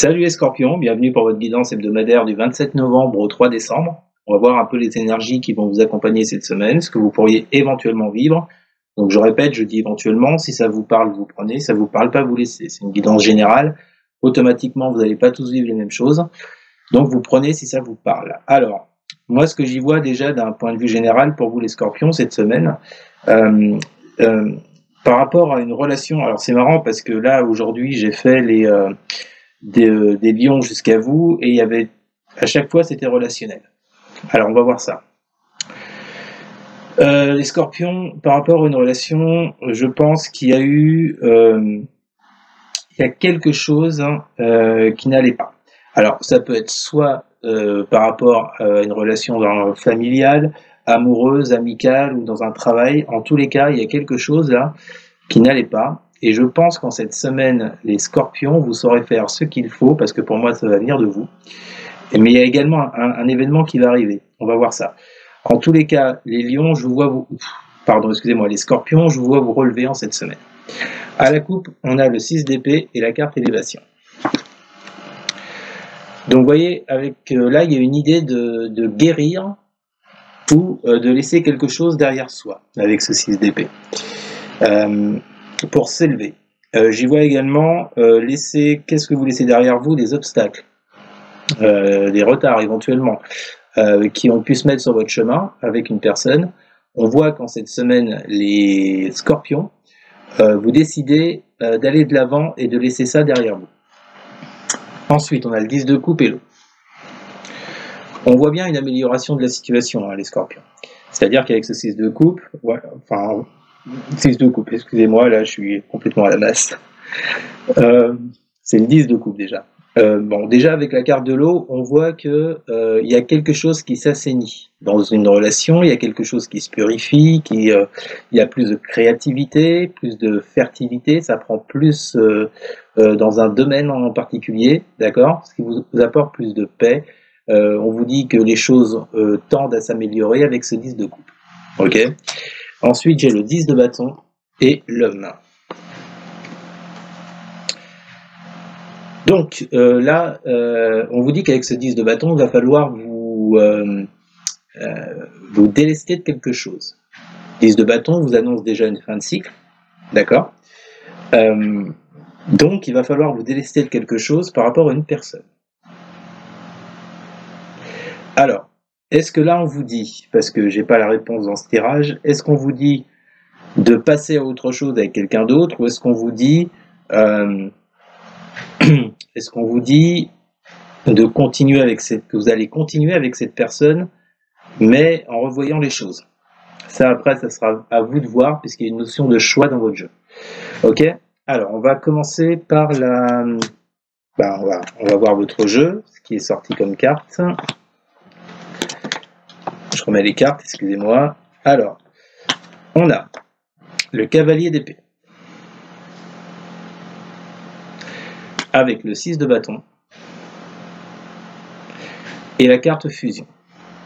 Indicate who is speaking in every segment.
Speaker 1: Salut les scorpions, bienvenue pour votre guidance hebdomadaire du 27 novembre au 3 décembre. On va voir un peu les énergies qui vont vous accompagner cette semaine, ce que vous pourriez éventuellement vivre. Donc je répète, je dis éventuellement, si ça vous parle, vous prenez, si ça vous parle pas, vous laissez. C'est une guidance générale. Automatiquement, vous n'allez pas tous vivre les mêmes choses. Donc vous prenez si ça vous parle. Alors, moi ce que j'y vois déjà d'un point de vue général pour vous les scorpions cette semaine, par rapport à une relation, alors c'est marrant parce que là aujourd'hui j'ai fait des lions jusqu'à vous et il y avait à chaque fois c'était relationnel. Alors on va voir ça. Les scorpions, par rapport à une relation, je pense qu'il y a eu il y a quelque chose qui n'allait pas. Alors ça peut être soit par rapport à une relation familiale, amoureuse, amicale ou dans un travail. En tous les cas, il y a quelque chose là qui n'allait pas. Et je pense qu'en cette semaine, les scorpions, vous saurez faire ce qu'il faut, parce que pour moi, ça va venir de vous. Mais il y a également un événement qui va arriver. On va voir ça. En tous les cas, les lions, je vous vois vous... Pardon, excusez-moi, les scorpions, je vous vois vous relever en cette semaine. À la coupe, on a le 6 d'épée et la carte élévation. Donc, vous voyez, avec là, il y a une idée de guérir ou de laisser quelque chose derrière soi, avec ce 6 d'épée. Pour s'élever. J'y vois également qu'est-ce que vous laissez derrière vous? Des obstacles, des retards éventuellement, qui ont pu se mettre sur votre chemin avec une personne. On voit qu'en cette semaine, les scorpions, vous décidez d'aller de l'avant et de laisser ça derrière vous. Ensuite, on a le 10 de coupe et l'eau. On voit bien une amélioration de la situation, les scorpions. C'est-à-dire qu'avec ce 6 de coupe, voilà, enfin... 6 de coupe, excusez-moi, là je suis complètement à la masse. C'est le 10 de coupe déjà. Bon, déjà avec la carte de l'eau, on voit que il y a quelque chose qui s'assainit dans une relation, il y a quelque chose qui se purifie, il y a plus de créativité, plus de fertilité, ça prend plus dans un domaine en particulier, d'accord, ce qui vous apporte plus de paix. On vous dit que les choses tendent à s'améliorer avec ce 10 de coupe. Ok. Ensuite, j'ai le 10 de bâton et l'homme. Donc là, on vous dit qu'avec ce 10 de bâton, il va falloir vous délester de quelque chose. 10 de bâton vous annonce déjà une fin de cycle, d'accord. Donc, il va falloir vous délester de quelque chose par rapport à une personne. Alors, est-ce que là on vous dit, parce que j'ai pas la réponse dans ce tirage, est-ce qu'on vous dit de passer à autre chose avec quelqu'un d'autre, ou est-ce qu'on vous dit de continuer avec que vous allez continuer avec cette personne, mais en revoyant les choses. Ça après, ça sera à vous de voir, puisqu'il y a une notion de choix dans votre jeu. Ok. Alors, on va commencer par on va voir votre jeu, ce qui est sorti comme carte. Je remets les cartes, excusez-moi. Alors, on a le cavalier d'épée avec le 6 de bâton et la carte fusion.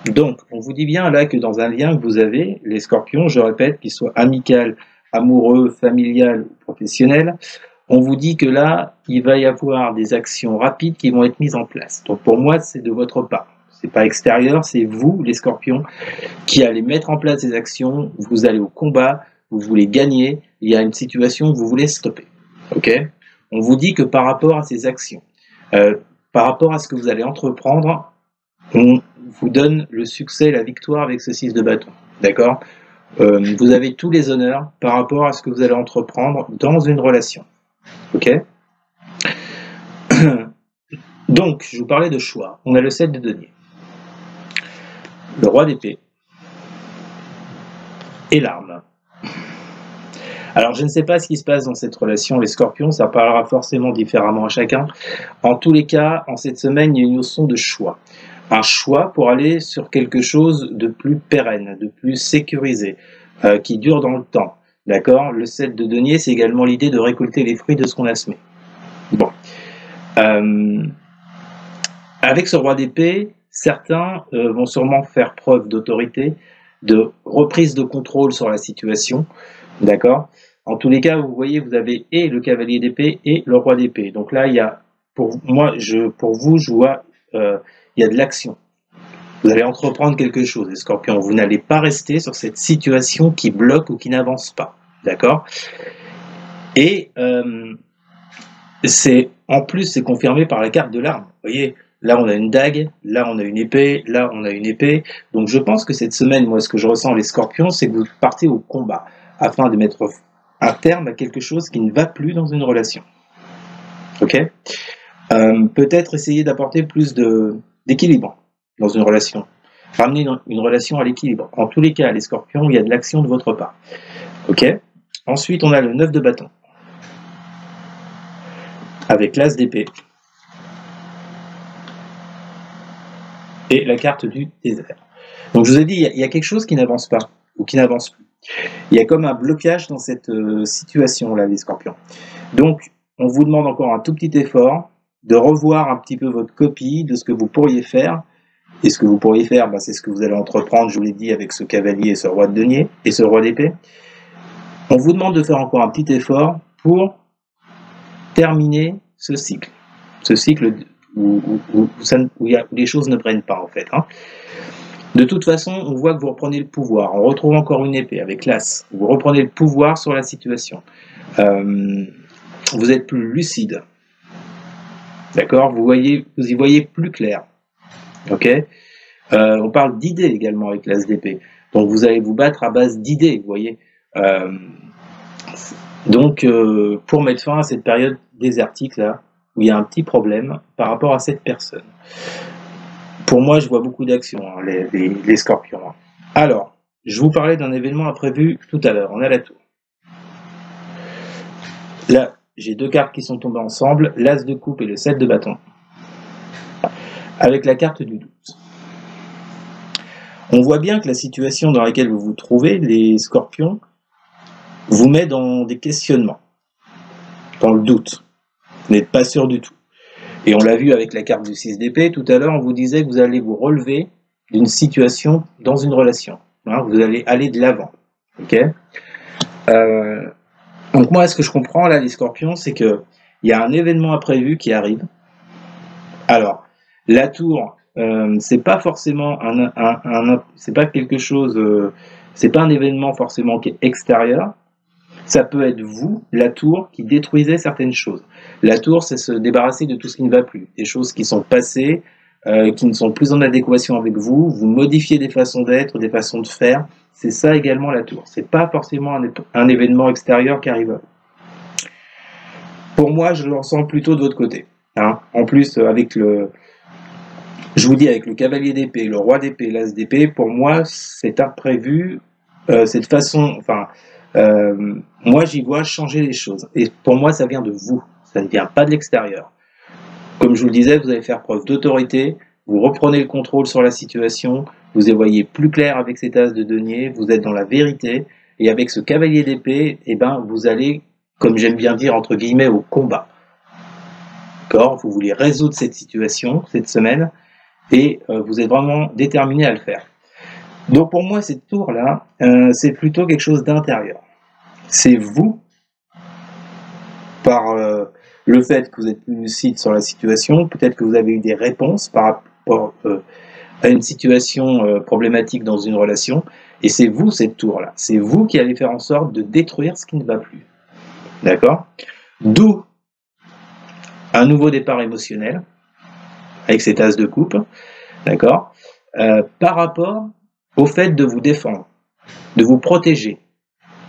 Speaker 1: Donc, on vous dit bien là que dans un lien que vous avez, les scorpions, je répète, qu'il soit amical, amoureux, familial ou professionnel, on vous dit que là, il va y avoir des actions rapides qui vont être mises en place. Donc pour moi, c'est de votre part. C'est pas extérieur, c'est vous, les scorpions, qui allez mettre en place des actions, vous allez au combat, vous voulez gagner, il y a une situation que vous voulez stopper. Ok ? On vous dit que par rapport à ces actions, par rapport à ce que vous allez entreprendre, on vous donne le succès, la victoire avec ce 6 de bâton. D'accord ? Vous avez tous les honneurs par rapport à ce que vous allez entreprendre dans une relation. Ok ? Donc, je vous parlais de choix. On a le 7 de denier, le roi d'épée et l'arme. Alors, je ne sais pas ce qui se passe dans cette relation, les scorpions, ça parlera forcément différemment à chacun. En tous les cas, en cette semaine, il y a une notion de choix. Un choix pour aller sur quelque chose de plus pérenne, de plus sécurisé, qui dure dans le temps. D'accord ? Le 7 de denier, c'est également l'idée de récolter les fruits de ce qu'on a semé. Bon. Avec ce roi d'épée, certains vont sûrement faire preuve d'autorité, de reprise de contrôle sur la situation. D'accord ? En tous les cas, vous voyez, vous avez et le cavalier d'épée et le roi d'épée. Donc là, il y a pour vous, je vois, il y a de l'action. Vous allez entreprendre quelque chose, les scorpions. Vous n'allez pas rester sur cette situation qui bloque ou qui n'avance pas. D'accord? Et en plus, c'est confirmé par la carte de l'arme. Vous voyez, là, on a une dague, là, on a une épée, là, on a une épée. Donc, je pense que cette semaine, moi, ce que je ressens, les scorpions, c'est que vous partez au combat afin de mettre un terme à quelque chose qui ne va plus dans une relation. Ok? Peut-être essayer d'apporter plus d'équilibre dans une relation. Ramener une relation à l'équilibre. En tous les cas, les scorpions, il y a de l'action de votre part. Ok? Ensuite, on a le 9 de bâton. Avec l'as d'épée. Et la carte du désert. Donc je vous ai dit, il y a quelque chose qui n'avance pas, ou qui n'avance plus. Il y a comme un blocage dans cette situation-là, les scorpions. Donc, on vous demande encore un tout petit effort, de revoir un petit peu votre copie de ce que vous pourriez faire. Et ce que vous pourriez faire, c'est ce que vous allez entreprendre, je vous l'ai dit, avec ce cavalier et ce roi de denier, et ce roi d'épée. On vous demande de faire encore un petit effort pour terminer ce cycle. Ce cycle où les choses ne prennent pas, en fait. De toute façon, on voit que vous reprenez le pouvoir. On retrouve encore une épée avec l'as. Vous reprenez le pouvoir sur la situation. Vous êtes plus lucide. D'accord? Vous y voyez plus clair. Ok? On parle d'idées également avec l'as d'épée. Donc vous allez vous battre à base d'idées, vous voyez. Donc pour mettre fin à cette période désertique là, où il y a un petit problème par rapport à cette personne. Pour moi, je vois beaucoup d'actions, les scorpions. Alors, je vous parlais d'un événement imprévu tout à l'heure. On a la tour. Là, j'ai deux cartes qui sont tombées ensemble, l'as de coupe et le 7 de bâton, avec la carte du doute. On voit bien que la situation dans laquelle vous vous trouvez, les scorpions, vous met dans des questionnements, dans le doute. Vous n'êtes pas sûr du tout. Et on l'a vu avec la carte du 6 d'épée, tout à l'heure, on vous disait que vous allez vous relever d'une situation dans une relation. Vous allez aller de l'avant. Ok ? Donc moi, ce que je comprends là, les scorpions, c'est qu'il y a un événement imprévu qui arrive. Alors, la tour, c'est pas forcément c'est pas quelque chose, c'est pas un événement forcément qui est extérieur. Ça peut être vous, la tour, qui détruisez certaines choses. La tour, c'est se débarrasser de tout ce qui ne va plus, des choses qui sont passées, qui ne sont plus en adéquation avec vous. Vous modifiez des façons d'être, des façons de faire. C'est ça également la tour. C'est pas forcément un événement extérieur qui arrive. Pour moi, je le ressens plutôt de votre côté. En plus, je vous dis, avec le cavalier d'épée, le roi d'épée, l'as d'épée, pour moi, c'est imprévu. Cette façon, moi, j'y vois changer les choses. Et pour moi, ça vient de vous. Ça ne vient pas de l'extérieur. Comme je vous le disais, vous allez faire preuve d'autorité. Vous reprenez le contrôle sur la situation. Vous y voyez plus clair avec cet as de denier. Vous êtes dans la vérité. Et avec ce cavalier d'épée, vous allez, comme j'aime bien dire, entre guillemets, au combat. D'accord ? Vous voulez résoudre cette situation, cette semaine. Et vous êtes vraiment déterminé à le faire. Donc pour moi, cette tour-là, c'est plutôt quelque chose d'intérieur. C'est vous, par le fait que vous êtes plus lucide sur la situation, peut-être que vous avez eu des réponses par rapport à une situation problématique dans une relation, et c'est vous, cette tour-là. C'est vous qui allez faire en sorte de détruire ce qui ne va plus. D'accord ? D'où un nouveau départ émotionnel, avec cet as de coupe, d'accord ? Par rapport au fait de vous défendre, de vous protéger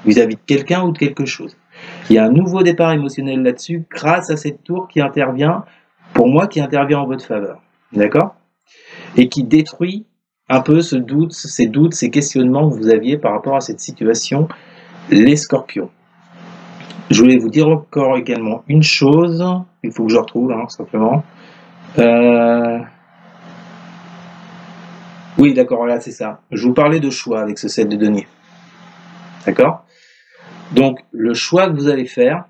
Speaker 1: vis-à-vis de quelqu'un ou de quelque chose. Il y a un nouveau départ émotionnel là-dessus grâce à cette tour qui intervient, pour moi, qui intervient en votre faveur. D'accord ? Et qui détruit un peu ce doute, ces questionnements que vous aviez par rapport à cette situation, les scorpions. Je voulais vous dire encore également une chose, il faut que je retrouve, simplement. Oui, d'accord, là, c'est ça. Je vous parlais de choix avec ce 7 de denier. D'accord ? Donc, le choix que vous allez faire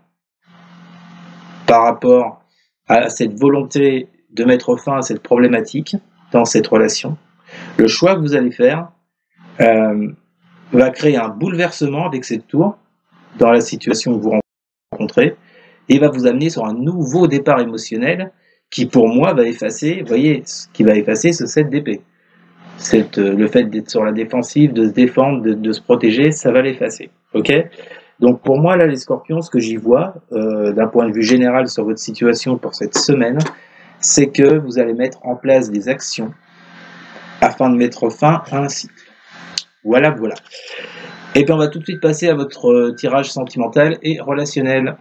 Speaker 1: par rapport à cette volonté de mettre fin à cette problématique dans cette relation, le choix que vous allez faire va créer un bouleversement avec cette tour dans la situation que vous rencontrez et va vous amener sur un nouveau départ émotionnel qui pour moi va effacer, vous voyez, ce qui va effacer ce 7 d'épée. Le fait d'être sur la défensive, de se défendre, de se protéger, ça va l'effacer. Ok? Donc pour moi, là, les scorpions, ce que j'y vois, d'un point de vue général sur votre situation pour cette semaine, c'est que vous allez mettre en place des actions afin de mettre fin à un cycle. Voilà, voilà. Et puis on va tout de suite passer à votre tirage sentimental et relationnel.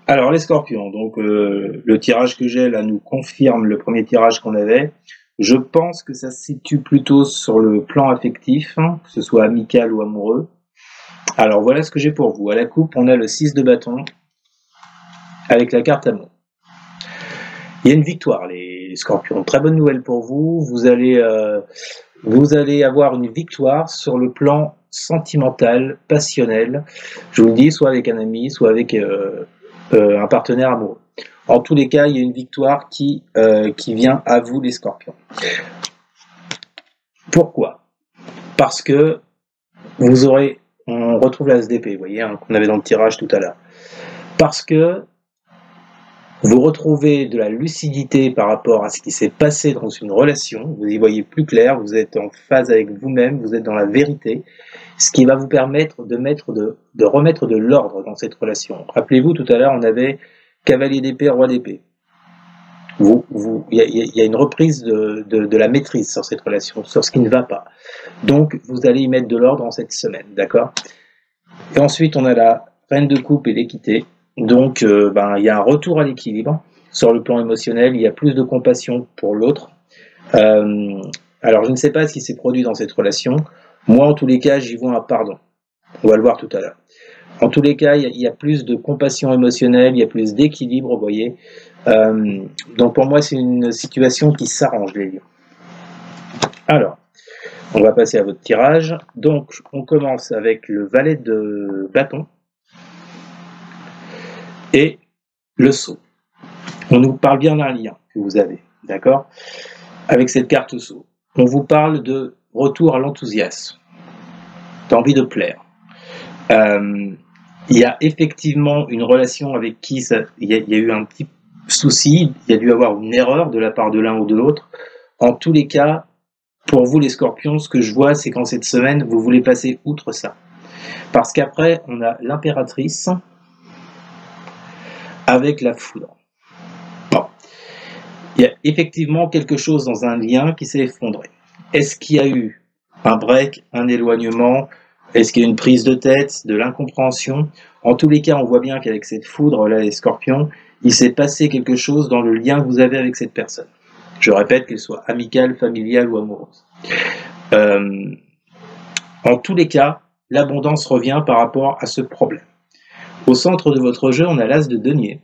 Speaker 1: Alors les scorpions, donc le tirage que j'ai là nous confirme le premier tirage qu'on avait. Je pense que ça se situe plutôt sur le plan affectif, hein, que ce soit amical ou amoureux. Alors voilà ce que j'ai pour vous. À la coupe, on a le 6 de bâton avec la carte amour. Il y a une victoire, les scorpions. Très bonne nouvelle pour vous. Vous allez avoir une victoire sur le plan sentimental, passionnel. Je vous le dis, soit avec un ami, soit avec un partenaire amoureux. En tous les cas, il y a une victoire qui vient à vous, les scorpions. Pourquoi? Parce que on retrouve la SDP, vous voyez, hein, qu'on avait dans le tirage tout à l'heure. Parce que vous retrouvez de la lucidité par rapport à ce qui s'est passé dans une relation, vous y voyez plus clair, vous êtes en phase avec vous-même, vous êtes dans la vérité, ce qui va vous permettre de remettre de l'ordre dans cette relation. Rappelez-vous, tout à l'heure, on avait cavalier d'épée, roi d'épée. Il y a une reprise de la maîtrise sur cette relation, sur ce qui ne va pas. Donc, vous allez y mettre de l'ordre en cette semaine, d'accord? Et ensuite, on a la reine de coupe et l'équité. Donc, il y a un retour à l'équilibre. Sur le plan émotionnel, il y a plus de compassion pour l'autre. Alors, je ne sais pas ce qui s'est produit dans cette relation. Moi, en tous les cas, j'y vois un pardon. On va le voir tout à l'heure. En tous les cas, il y a plus de compassion émotionnelle, il y a plus d'équilibre, vous voyez. Donc, pour moi, c'est une situation qui s'arrange, les lions. Alors, on va passer à votre tirage. Donc, on commence avec le valet de bâton et le sceau. On nous parle bien d'un lien que vous avez, d'accord? Avec cette carte sceau. On vous parle de retour à l'enthousiasme, d'envie de plaire. Il y a effectivement une relation avec qui il y a eu un petit souci, il y a dû avoir une erreur de la part de l'un ou de l'autre. En tous les cas, pour vous les scorpions, ce que je vois, c'est qu'en cette semaine, vous voulez passer outre ça. Parce qu'après, on a l'impératrice avec la foudre. Bon. Il y a effectivement quelque chose dans un lien qui s'est effondré. Est-ce qu'il y a eu un break, un éloignement? Est-ce qu'il y a une prise de tête, de l'incompréhension? En tous les cas, on voit bien qu'avec cette foudre, là, les scorpions, il s'est passé quelque chose dans le lien que vous avez avec cette personne. Je répète, qu'elle soit amicale, familiale ou amoureuse. En tous les cas, l'abondance revient par rapport à ce problème. Au centre de votre jeu, on a l'as de denier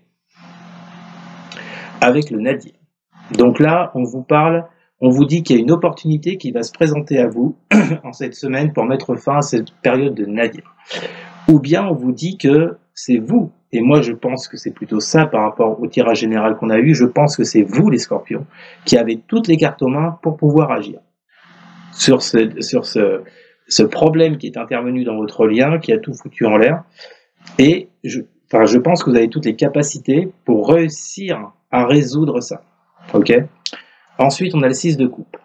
Speaker 1: avec le Nadir. Donc là, on vous dit qu'il y a une opportunité qui va se présenter à vous en cette semaine pour mettre fin à cette période de Nadir. Ou bien on vous dit que c'est vous, et moi je pense que c'est plutôt ça par rapport au tirage général qu'on a eu, je pense que c'est vous les scorpions qui avez toutes les cartes aux mains pour pouvoir agir sur ce problème qui est intervenu dans votre lien, qui a tout foutu en l'air, et je pense que vous avez toutes les capacités pour réussir à résoudre ça. Ok? Ensuite, on a le 6 de coupe,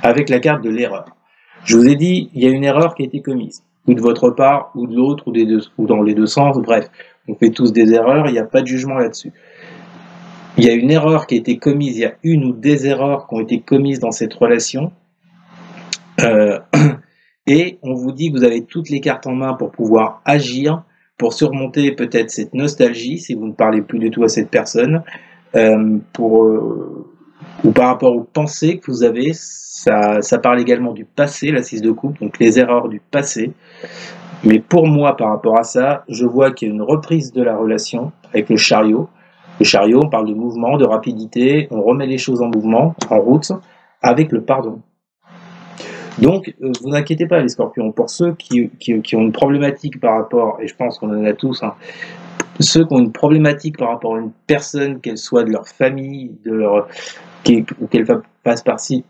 Speaker 1: avec la carte de l'erreur. Je vous ai dit, il y a une erreur qui a été commise, ou de votre part, ou de l'autre, ou dans les deux sens, bref, on fait tous des erreurs, il n'y a pas de jugement là-dessus. Il y a une erreur qui a été commise, il y a une ou des erreurs qui ont été commises dans cette relation, et on vous dit que vous avez toutes les cartes en main pour pouvoir agir, pour surmonter peut-être cette nostalgie, si vous ne parlez plus du tout à cette personne, ou par rapport aux pensées que vous avez, ça parle également du passé, la 6 de coupe, donc les erreurs du passé. Mais pour moi, par rapport à ça, je vois qu'il y a une reprise de la relation avec le chariot. Le chariot, on parle de mouvement, de rapidité, on remet les choses en mouvement, en route, avec le pardon. Donc, vous inquiétez pas les scorpions, pour ceux qui ont une problématique par rapport, et je pense qu'on en a tous, hein, ceux qui ont une problématique par rapport à une personne, qu'elle soit de leur famille, ou qu'elle fasse partie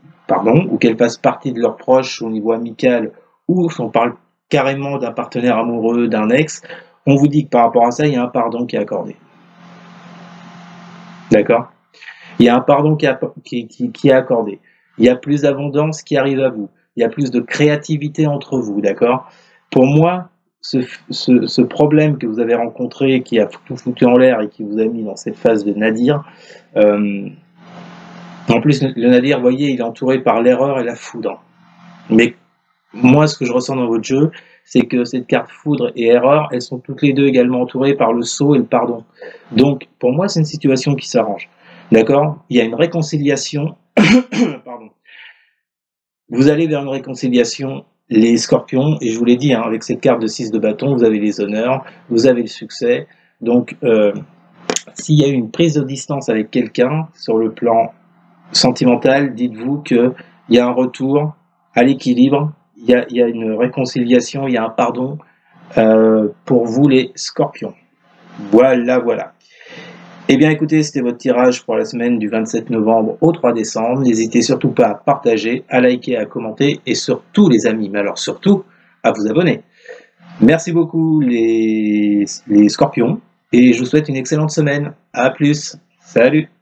Speaker 1: de leurs proches au niveau amical, ou si on parle carrément d'un partenaire amoureux, d'un ex, on vous dit que par rapport à ça, il y a un pardon qui est accordé. D'accord? Il y a un pardon qui est accordé. Il y a plus d'abondance qui arrive à vous. Il y a plus de créativité entre vous, d'accord? Pour moi, ce problème que vous avez rencontré, qui a tout foutu en l'air et qui vous a mis dans cette phase de nadir, en plus, le nadir, vous voyez, il est entouré par l'erreur et la foudre. Mais moi, ce que je ressens dans votre jeu, c'est que cette carte foudre et erreur, elles sont toutes les deux également entourées par le sceau et le pardon. Donc, pour moi, c'est une situation qui s'arrange. D'accord? Il y a une réconciliation. Pardon. Vous allez vers une réconciliation, les scorpions, et je vous l'ai dit, hein, avec cette carte de 6 de bâton, vous avez les honneurs, vous avez le succès. Donc, s'il y a eu une prise de distance avec quelqu'un sur le plan sentimental, dites-vous qu'il y a un retour à l'équilibre, il y a une réconciliation, il y a un pardon pour vous les scorpions. Voilà, voilà. Eh bien écoutez, c'était votre tirage pour la semaine du 27 novembre au 3 décembre. N'hésitez surtout pas à partager, à liker, à commenter et surtout les amis, mais alors surtout à vous abonner. Merci beaucoup les scorpions et je vous souhaite une excellente semaine. À plus. Salut.